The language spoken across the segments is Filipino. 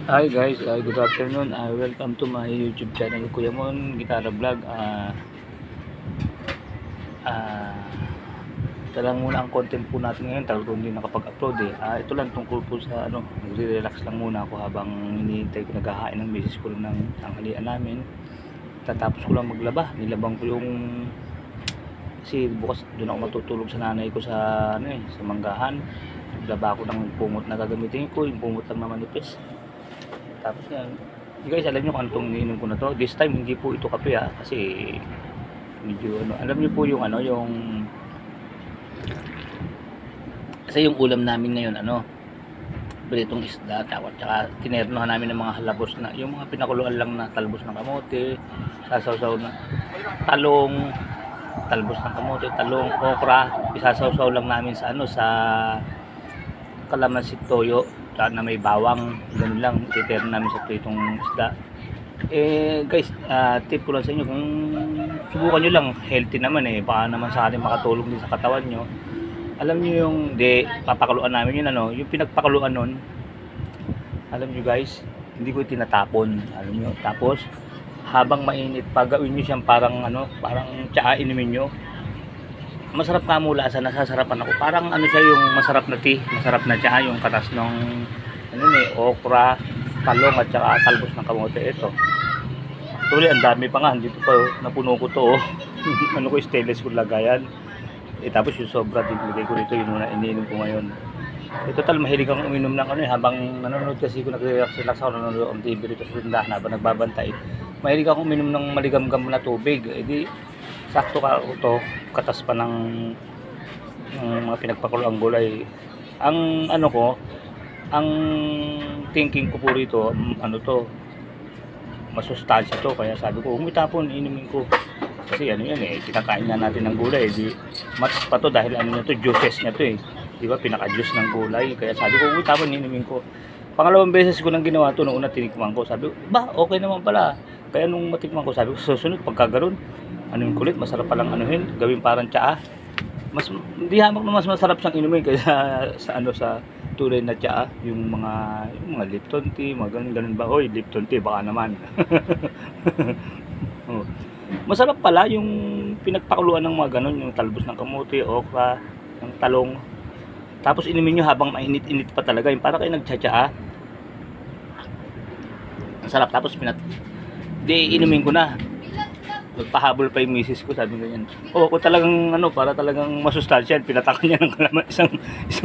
Hi guys, good afternoon. Welcome to my YouTube channel, Kuya Mon Guitarra Vlog. Ah, Ito lang muna ang content po natin ngayon. Talagang hindi nakapag-upload eh. Ito lang tungkol po sa nagre-relax lang muna ako habang hinihintay ko, naghahain ng misis ko ng tanghalian namin. Tatapos ko lang maglaba. Nilabang ko yung kasi bukas doon ako matutulog sa nanay ko sa sa manggahan. Naglaba ako ng pumot na gagamitin ko, yung pumot lang na manipis. Tapos yan, guys, alam nyo kung anong iniinom ko na to. This time hindi po ito kape kasi medyo alam nyo po yung kasi yung ulam namin ngayon pritong isda, tsaka tinernohan namin ng mga halabos na, yung mga pinakuluan lang na talbos ng kamote, sasawsaw na talong, talbos ng kamote, talong, okra, isasawsaw lang namin sa sa kalamansi toyo na may bawang, ganun lang titerno namin sa pritong isda. Guys, tip ko lang sa inyo, kung subukan nyo lang, healthy naman baka naman sa atin makatulong din sa katawan nyo. Alam nyo yung papakuluan namin yun yung pinagpakuluan nun, alam nyo guys, hindi ko tinatapon, alam nyo. Tapos habang mainit, pagawin nyo siyang parang parang tsaa, inumin nyo. Masarap ka mula sa nasasarapan ako, parang siya yung masarap na tea, masarap na tsaa, yung katas ng okra, talong at saka talbos ng kamote. Ito tuloy, ang dami pa nga, dito pa napuno ko to ko stainless ko lagayan. Tapos yung sobra din nilagay ko dito, yun na iniinom ko ngayon. Total mahilig akong uminom ng habang nanonood kasi ko, nag-relax ako, nanonood ang TV dito sa tindahan habang nagbabantay. Mahilig akong uminom ng maligamgam na tubig. Di sakto ka ito, katas pa ng mga pinagpakuloang gulay. Ang ang thinking ko po rito, masustansya to, kaya sabi ko umitapon, inumin ko. Kasi kinakain na natin ng gulay, di mas pa to dahil juices niya to di ba, pinaka-juice ng gulay. Kaya sabi ko umitapon, inumin ko. Pangalawang beses ko nang ginawa to, noong una tinikman ko, sabi ko ba okay naman pala. Kaya nung matikman ko, sabi ko susunod pagkagaroon, yung kulit, masarap palang gawin parang tsaa. Hindi hamak na mas masarap siyang inumin kaysa sa tunay na tsaa, yung mga Lipton tea, mga ganun ba? Oy, Lipton tea baka naman. Oh. Masarap pala yung pinagpakuluan ng mga ganun, yung talbos ng kamote, okra, ng talong. Tapos inumin nyo habang mainit-init pa talaga, yung para kayo nagtsatsaa. Ang sarap. Tapos inumin ko na. Nagpahabol pa yung misis ko, sabi ganyan. Kung talagang para talagang masustansya, pinatakan niya ng isang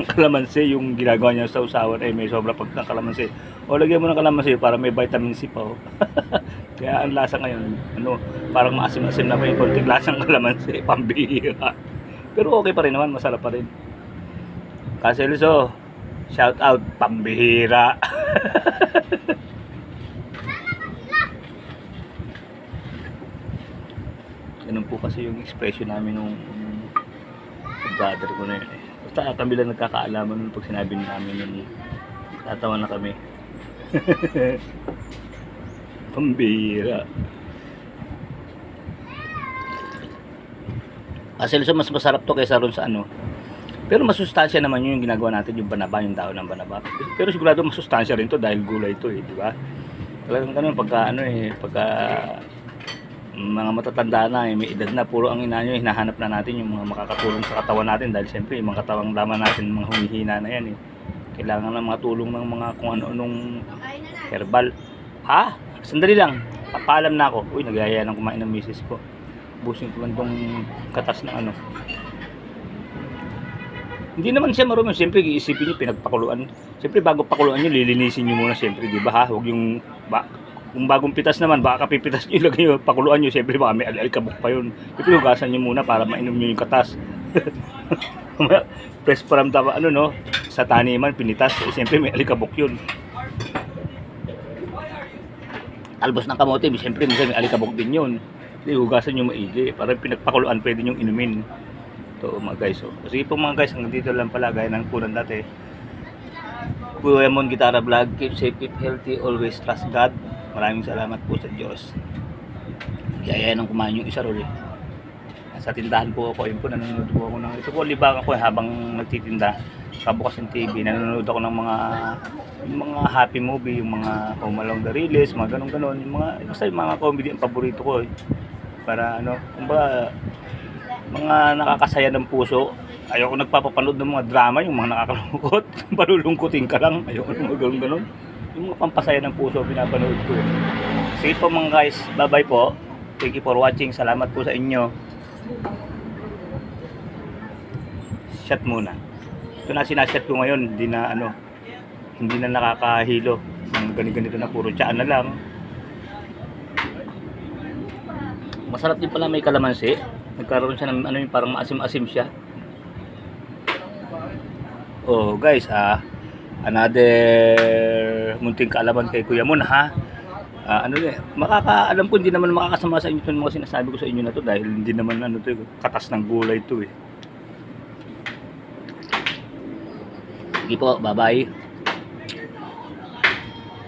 kalamansi, yung ginagawa niya sa usawan may sobra pag ng kalamansi. Lagyan mo ng kalamansi para may vitamin C pa Kaya ang lasa ngayon, parang maasim-asim na pa yung konting lasang kalamansi, pambihira. Pero okay pa rin naman, masarap pa rin. Kaselso, shout out, pambihira. Ganun po kasi yung expression namin nung brother ko na yun Basta kami lang nagkakaalaman nung pag sinabi namin yun tatawa na kami. Pambira. Kasi mas masarap to kaysa ron sa Pero masustansya naman yung ginagawa natin, yung banaba, yung daon ng banaba. Pero sigurado masustansya rin to dahil gulay to di ba? Talagang ganun pagka pagka mga matatanda na may edad na, puro ang hinahanap na natin yung mga makakatulong sa katawan natin dahil siyempre yung mga katawang laman natin mga humihina na yan kailangan ng mga tulong ng mga kung ano-anong herbal. Sandali lang, papaalam na ako. Nagyaya ng kumain ng misis ko. Busin ko lang tong katas na hindi naman siya marumi. Siyempre iisipin nyo pinagpakuluan, siyempre bago pakuluan nyo lilinisin nyo muna siyempre, di ba huwag yung kung bagong pitas naman, baka kapipitas nyo, ilagay nyo, pakuluan nyo, siyempre baka may alikabok pa yun. Ipinugasan nyo muna para mainom nyo yung katas. Press from the, sa taniman, pinitas, siyempre may alikabok yun. Talbos ng kamote, siyempre minsan may alikabok din yun. Hugasan nyo maigi, para pinagpakuluan, pwede nyo inumin. Ito mga guys, Sige po mga guys, hanggang dito lang pala, gaya ng punan dati. Kuya Mon Guitarra Vlog, keep safe, keep healthy, always trust God. Maraming salamat po sa Diyos. Kaya nang kumain yung isa rin. Sa tindahan po ako, yun po, nanonood po ako ito po, libang ako habang nagtitinda. kabukas ng TV, nanonood ako ng mga happy movie, yung mga Home Along the Release, mga ganun-ganon, yung basta yung mga comedy ang paborito ko eh. Para ano, kumbaga, mga nakakasaya ng puso. Ayoko nagpapapanood ng mga drama, yung mga nakakalungkot, palulungkutin ka lang, ayoko ng mga ganun-ganon. Yung mga pampasaya ng puso, pinapanood ko. Sige po mga guys, bye-bye po. Thank you for watching, salamat po sa inyo. Shot muna. Ito na sinashot ko ngayon, hindi na nakakahilo. Ang ganito na puro tiyaan na lang. Masarap din pala may kalamansi. Nagkaroon siya ng yung parang maasim-asim siya. Oh, guys, another munting kaalaman kay Kuya Mon ha. Alam ko hindi naman makakasama sa inyo 'tong mga sinasabi ko sa inyo na to dahil hindi naman katas ng gulay to eh. Sige po, bye-bye.